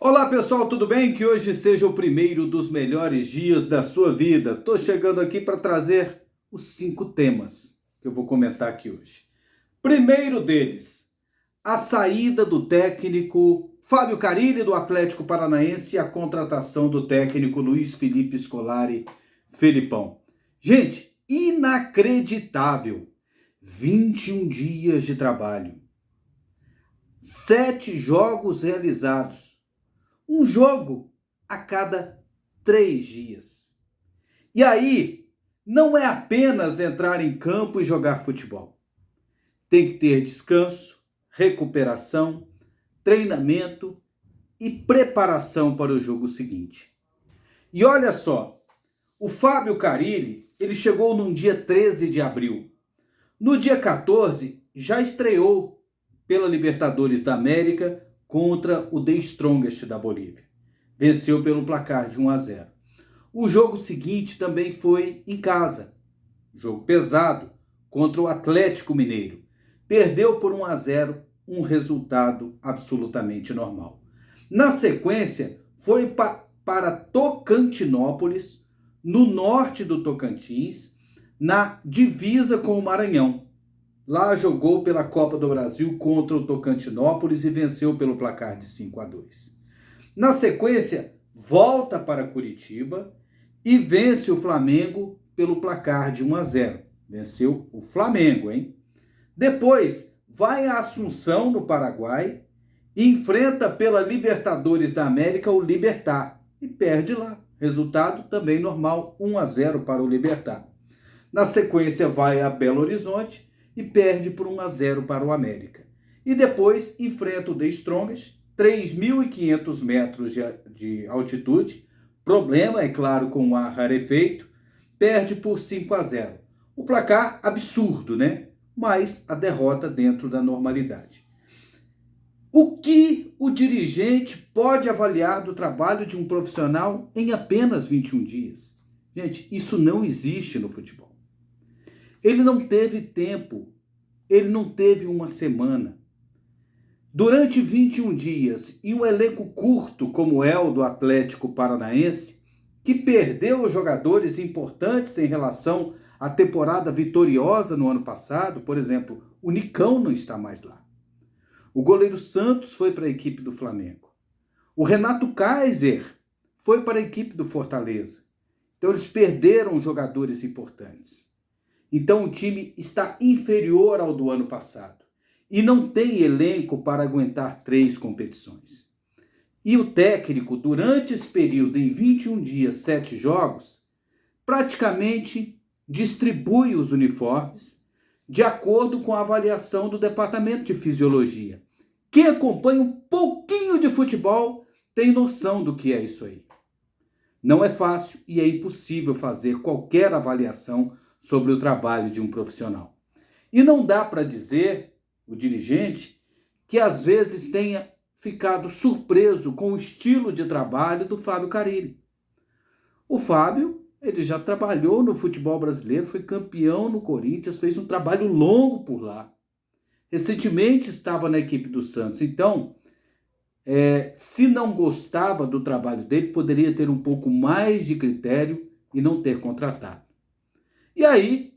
Olá pessoal, tudo bem? Que hoje seja o primeiro dos melhores dias da sua vida. Estou chegando aqui para trazer os 5 temas que eu vou comentar aqui hoje. Primeiro deles, a saída do técnico Fábio Carille do Atlético Paranaense e a contratação do técnico Luiz Felipe Scolari Felipão. Gente, inacreditável! 21 dias de trabalho, 7 jogos realizados. Um jogo a cada 3 dias. E aí, não é apenas entrar em campo e jogar futebol. Tem que ter descanso, recuperação, treinamento e preparação para o jogo seguinte. E olha só, o Fábio Carille, ele chegou no dia 13 de abril. No dia 14, já estreou pela Libertadores da América contra o The Strongest da Bolívia. Venceu pelo placar de 1-0. O jogo seguinte também foi em casa. Jogo pesado contra o Atlético Mineiro. Perdeu por 1-0, um resultado absolutamente normal. Na sequência, foi para Tocantinópolis, no norte do Tocantins, na divisa com o Maranhão. Lá jogou pela Copa do Brasil contra o Tocantinópolis e venceu pelo placar de 5-2. Na sequência, volta para Curitiba e vence o Flamengo pelo placar de 1-0. Venceu o Flamengo, hein? Depois, vai a Assunção, no Paraguai, e enfrenta pela Libertadores da América o Libertad e perde lá. Resultado também normal, 1-0 para o Libertad. Na sequência, vai a Belo Horizonte e perde por 1-0 para o América. E depois enfrenta o The Strongest, 3.500 metros de altitude, problema, é claro, com o ar rarefeito, perde por 5-0. O placar absurdo, né? Mas a derrota dentro da normalidade. O que o dirigente pode avaliar do trabalho de um profissional em apenas 21 dias? Gente, isso não existe no futebol. Ele não teve tempo, ele não teve uma semana. Durante 21 dias e um elenco curto como é o do Atlético Paranaense, que perdeu jogadores importantes em relação à temporada vitoriosa no ano passado, por exemplo, o Nicão não está mais lá. O goleiro Santos foi para a equipe do Flamengo. O Renato Kaiser foi para a equipe do Fortaleza. Então eles perderam jogadores importantes. Então o time está inferior ao do ano passado e não tem elenco para aguentar 3 competições. E o técnico, durante esse período, em 21 dias, 7 jogos, praticamente distribui os uniformes de acordo com a avaliação do Departamento de Fisiologia. Quem acompanha um pouquinho de futebol tem noção do que é isso aí. Não é fácil e é impossível fazer qualquer avaliação sobre o trabalho de um profissional. E não dá para dizer, o dirigente, que às vezes tenha ficado surpreso com o estilo de trabalho do Fábio Carille. O Fábio, ele já trabalhou no futebol brasileiro, foi campeão no Corinthians, fez um trabalho longo por lá. Recentemente estava na equipe do Santos. Então, se não gostava do trabalho dele, poderia ter um pouco mais de critério e não ter contratado. E aí,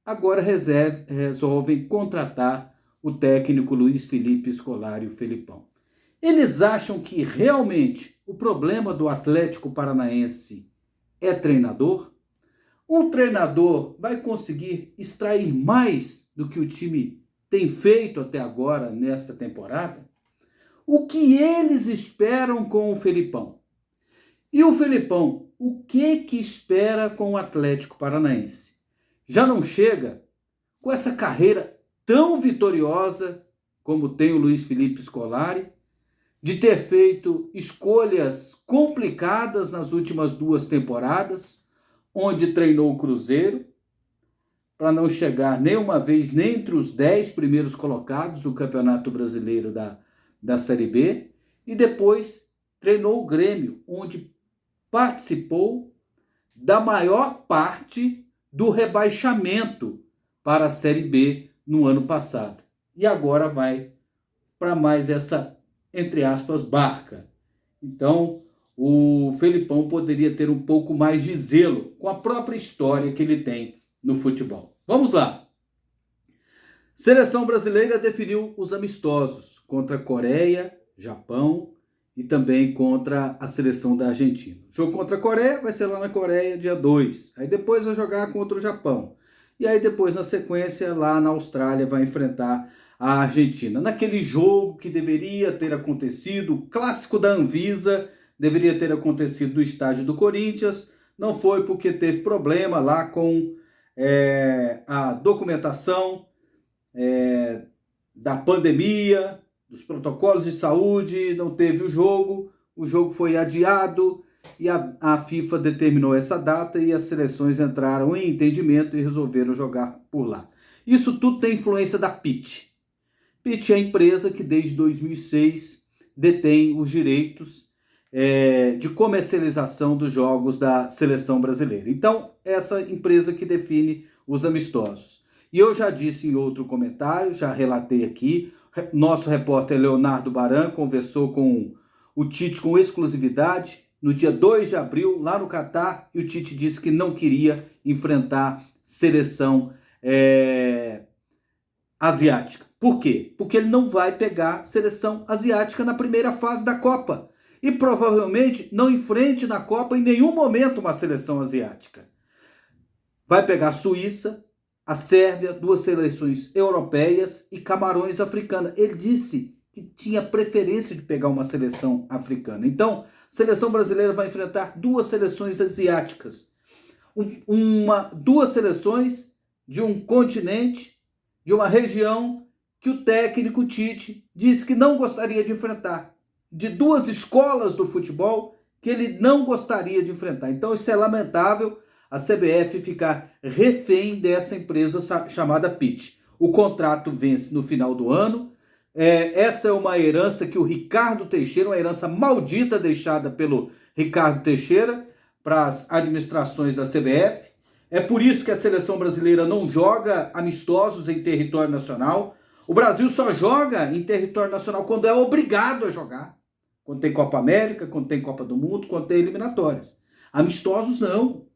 agora resolvem contratar o técnico Luiz Felipe Scolari, o Felipão. Eles acham que realmente o problema do Atlético Paranaense é treinador? Um treinador vai conseguir extrair mais do que o time tem feito até agora nesta temporada? O que eles esperam com o Felipão? E o Felipão, o que espera com o Atlético Paranaense? Já não chega com essa carreira tão vitoriosa como tem o Luiz Felipe Scolari, de ter feito escolhas complicadas nas últimas 2 temporadas, onde treinou o Cruzeiro, para não chegar nenhuma vez nem entre os 10 primeiros colocados do Campeonato Brasileiro da Série B, e depois treinou o Grêmio, onde participou da maior parte do rebaixamento para a Série B no ano passado. E agora vai para mais essa, entre aspas, barca. Então, o Felipão poderia ter um pouco mais de zelo com a própria história que ele tem no futebol. Vamos lá. Seleção brasileira definiu os amistosos contra Coreia, Japão e também contra a seleção da Argentina. O jogo contra a Coreia vai ser lá na Coreia, dia 2. Aí depois vai jogar contra o Japão. E aí depois, na sequência, lá na Austrália, vai enfrentar a Argentina. Naquele jogo que deveria ter acontecido, o clássico da Anvisa, deveria ter acontecido no estádio do Corinthians. Não foi porque teve problema lá com a documentação da pandemia, dos protocolos de saúde, não teve o jogo foi adiado e a FIFA determinou essa data e as seleções entraram em entendimento e resolveram jogar por lá. Isso tudo tem influência da PIT. PIT é a empresa que desde 2006 detém os direitos de comercialização dos jogos da seleção brasileira. Então, essa empresa que define os amistosos. E eu já disse em outro comentário, já relatei aqui, nosso repórter Leonardo Baran conversou com o Tite com exclusividade no dia 2 de abril, lá no Catar, e o Tite disse que não queria enfrentar seleção asiática. Por quê? Porque ele não vai pegar seleção asiática na primeira fase da Copa. E provavelmente não enfrente na Copa em nenhum momento uma seleção asiática. Vai pegar a Suíça, a Sérvia, duas seleções europeias e Camarões africana. Ele disse que tinha preferência de pegar uma seleção africana. Então, a seleção brasileira vai enfrentar duas seleções asiáticas. Duas seleções de um continente, de uma região que o técnico Tite disse que não gostaria de enfrentar. De duas escolas do futebol que ele não gostaria de enfrentar. Então, isso é lamentável, a CBF ficar refém dessa empresa chamada PIT. O contrato vence no final do ano. Essa é uma herança que o Ricardo Teixeira, uma herança maldita deixada pelo Ricardo Teixeira para as administrações da CBF. É por isso que a seleção brasileira não joga amistosos em território nacional. O Brasil só joga em território nacional quando é obrigado a jogar. Quando tem Copa América, quando tem Copa do Mundo, quando tem eliminatórias. Amistosos não.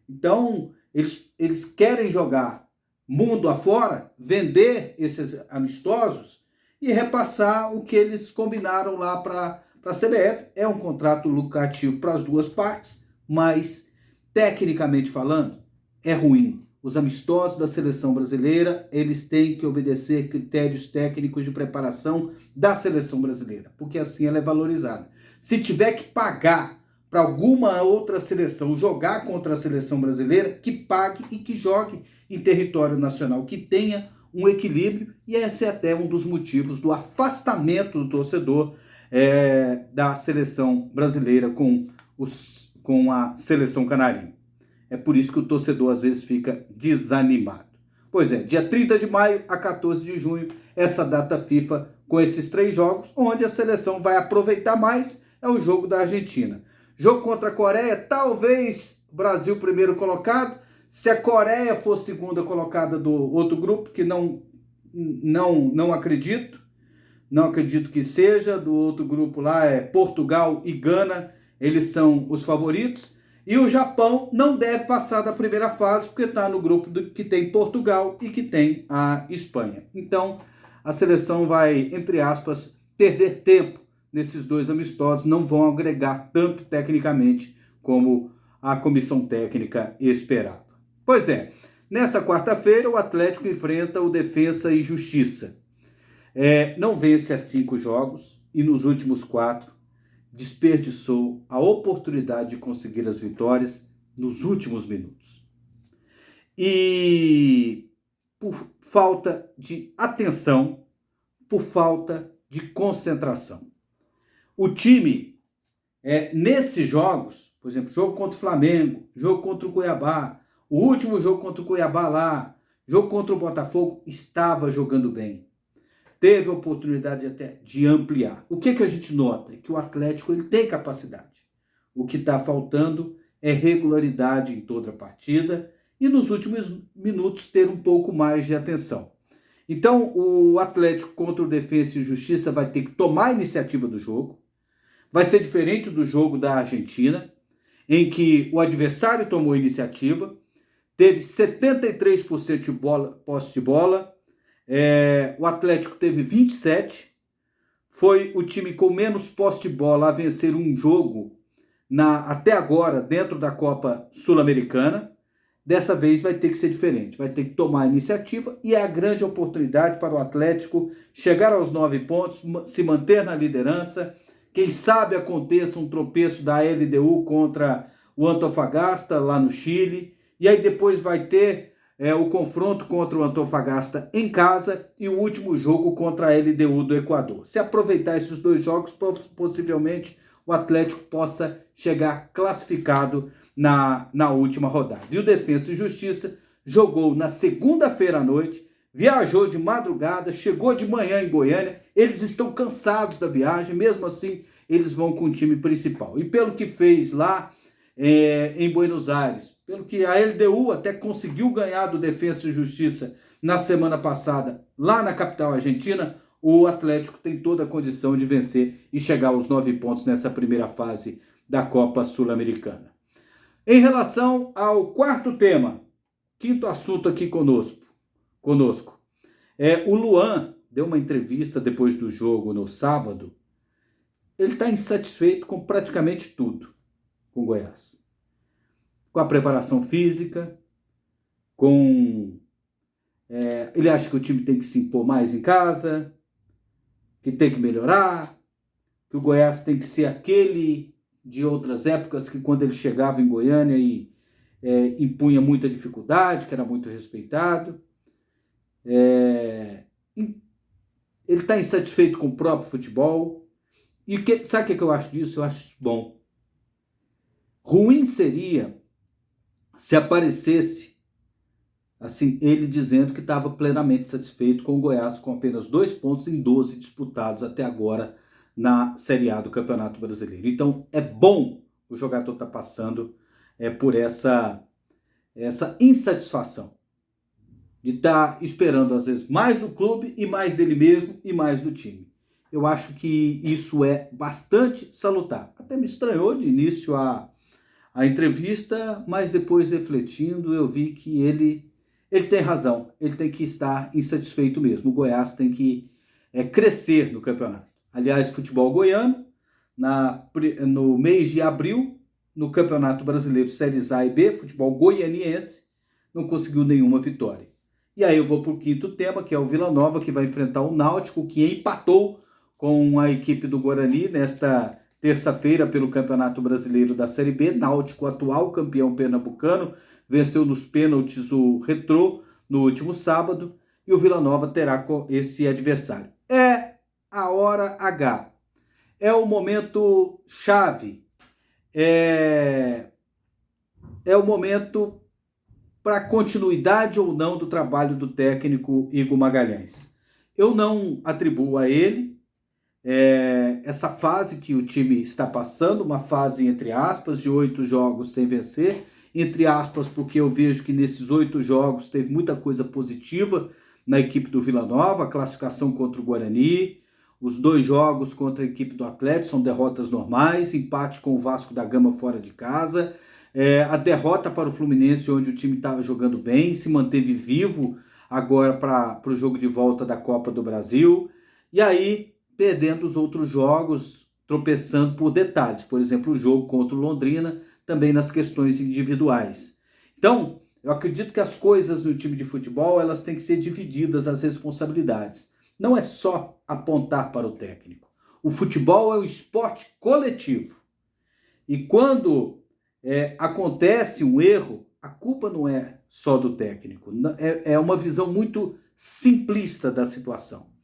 Então, eles querem jogar mundo afora, vender esses amistosos e repassar o que eles combinaram lá para a CBF. É um contrato lucrativo para as duas partes, mas, tecnicamente falando, é ruim. Os amistosos da seleção brasileira, eles têm que obedecer critérios técnicos de preparação da seleção brasileira, porque assim ela é valorizada. Se tiver que pagar para alguma outra seleção jogar contra a seleção brasileira, que pague e que jogue em território nacional, que tenha um equilíbrio, e esse é até um dos motivos do afastamento do torcedor da seleção brasileira com a seleção canarinha. É por isso que o torcedor às vezes fica desanimado. Pois é, dia 30 de maio a 14 de junho, essa data FIFA com esses 3 jogos, onde a seleção vai aproveitar mais, é o jogo da Argentina. Jogo contra a Coreia, talvez Brasil primeiro colocado, se a Coreia for segunda colocada do outro grupo, que não acredito, não acredito que seja, do outro grupo lá é Portugal e Gana, eles são os favoritos. E o Japão não deve passar da primeira fase, porque está no grupo que tem Portugal e que tem a Espanha. Então, a seleção vai, entre aspas, perder tempo nesses 2 amistosos, não vão agregar tanto tecnicamente como a comissão técnica esperava. Pois é, nesta quarta-feira o Atlético enfrenta o Defensa e Justiça. Não vence há 5 jogos e nos últimos 4 desperdiçou a oportunidade de conseguir as vitórias nos últimos minutos. E por falta de atenção, por falta de concentração. O time, nesses jogos, por exemplo, jogo contra o Flamengo, jogo contra o Cuiabá, o último jogo contra o Cuiabá lá, jogo contra o Botafogo, estava jogando bem. Teve a oportunidade até de ampliar. O que a gente nota? É que o Atlético ele tem capacidade. O que está faltando é regularidade em toda a partida e nos últimos minutos ter um pouco mais de atenção. Então o Atlético contra o Defensa e Justiça vai ter que tomar a iniciativa do jogo, Vai ser diferente do jogo da Argentina, em que o adversário tomou iniciativa, teve 73% de posse de bola, o Atlético teve 27%, foi o time com menos posse de bola a vencer um jogo até agora dentro da Copa Sul-Americana. Dessa vez vai ter que ser diferente, vai ter que tomar a iniciativa e é a grande oportunidade para o Atlético chegar aos 9 pontos, se manter na liderança. Quem sabe aconteça um tropeço da LDU contra o Antofagasta lá no Chile, e aí depois vai ter o confronto contra o Antofagasta em casa e o último jogo contra a LDU do Equador. Se aproveitar esses 2 jogos, possivelmente o Atlético possa chegar classificado na última rodada. E o Defensa e Justiça jogou na segunda-feira à noite, viajou de madrugada, chegou de manhã em Goiânia, eles estão cansados da viagem, mesmo assim eles vão com o time principal. E pelo que fez lá em Buenos Aires, pelo que a LDU até conseguiu ganhar do Defensa e Justiça na semana passada, lá na capital argentina, o Atlético tem toda a condição de vencer e chegar aos 9 pontos nessa primeira fase da Copa Sul-Americana. Em relação ao quarto tema, quinto assunto aqui conosco, o Luan deu uma entrevista depois do jogo no sábado. Ele está insatisfeito com praticamente tudo com Goiás. Com a preparação física, ele acha que o time tem que se impor mais em casa, que tem que melhorar, que o Goiás tem que ser aquele de outras épocas que quando ele chegava em Goiânia e impunha muita dificuldade, que era muito respeitado. Ele está insatisfeito com o próprio futebol. E sabe o que eu acho disso? Eu acho isso bom. Ruim seria se aparecesse assim, ele dizendo que estava plenamente satisfeito com o Goiás com apenas 2 pontos em 12 disputados até agora na Série A do Campeonato Brasileiro. Então é bom o jogador estar passando por essa insatisfação de estar esperando às vezes mais do clube e mais dele mesmo e mais do time. Eu acho que isso é bastante salutar. Até me estranhou de início a entrevista, mas depois refletindo eu vi que ele tem razão, ele tem que estar insatisfeito mesmo. O Goiás tem que crescer no campeonato. Aliás, futebol goiano, no mês de abril, no Campeonato Brasileiro Séries A e B, futebol goianiense, não conseguiu nenhuma vitória. E aí eu vou para o quinto tema, que é o Vila Nova, que vai enfrentar o Náutico, que empatou com a equipe do Guarani nesta terça-feira pelo Campeonato Brasileiro da Série B. Náutico, atual campeão pernambucano, venceu nos pênaltis o Retrô no último sábado, e o Vila Nova terá esse adversário. É a hora H, é o momento chave, é o momento para continuidade ou não do trabalho do técnico Igor Magalhães. Eu não atribuo a ele essa fase que o time está passando, uma fase, entre aspas, de 8 jogos sem vencer, entre aspas, porque eu vejo que nesses 8 jogos teve muita coisa positiva na equipe do Vila Nova, a classificação contra o Guarani, os 2 jogos contra a equipe do Atlético são derrotas normais, empate com o Vasco da Gama fora de casa, a derrota para o Fluminense, onde o time estava jogando bem, se manteve vivo agora para o jogo de volta da Copa do Brasil, e aí perdendo os outros jogos, tropeçando por detalhes, por exemplo, o jogo contra o Londrina, também nas questões individuais. Então, eu acredito que as coisas no time de futebol, elas têm que ser divididas, as responsabilidades. Não é só apontar para o técnico. O futebol é um esporte coletivo. E quando acontece um erro, a culpa não é só do técnico. É uma visão muito simplista da situação.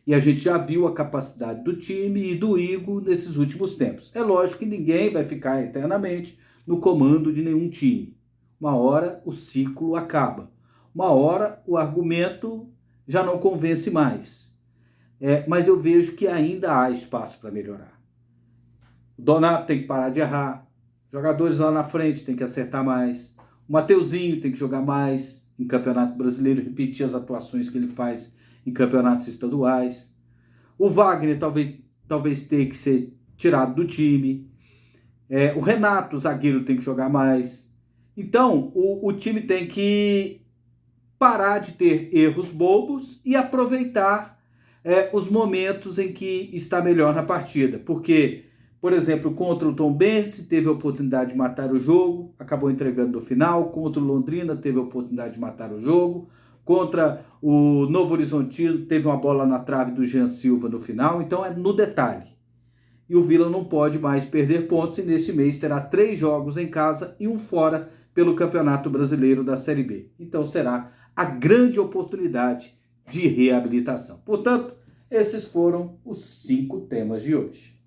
E a gente já viu a capacidade do time e do Igor nesses últimos tempos. É lógico que ninguém vai ficar eternamente no comando de nenhum time. Uma hora o ciclo acaba. Uma hora o argumento já não convence mais. Mas eu vejo que ainda há espaço para melhorar. O Donato tem que parar de errar. Jogadores lá na frente têm que acertar mais. O Mateuzinho tem que jogar mais em Campeonato Brasileiro, repetir as atuações que ele faz em campeonatos estaduais. O Wagner talvez tenha que ser tirado do time. O Renato, o zagueiro, tem que jogar mais. Então, o time tem que parar de ter erros bobos e aproveitar os momentos em que está melhor na partida. Porque, por exemplo, contra o Tombense teve a oportunidade de matar o jogo, acabou entregando no final. Contra o Londrina teve a oportunidade de matar o jogo. Contra o Novo Horizontino teve uma bola na trave do Jean Silva no final. Então é no detalhe. E o Vila não pode mais perder pontos e neste mês terá 3 jogos em casa e um fora pelo Campeonato Brasileiro da Série B. Então será a grande oportunidade de reabilitação. Portanto, esses foram os 5 temas de hoje.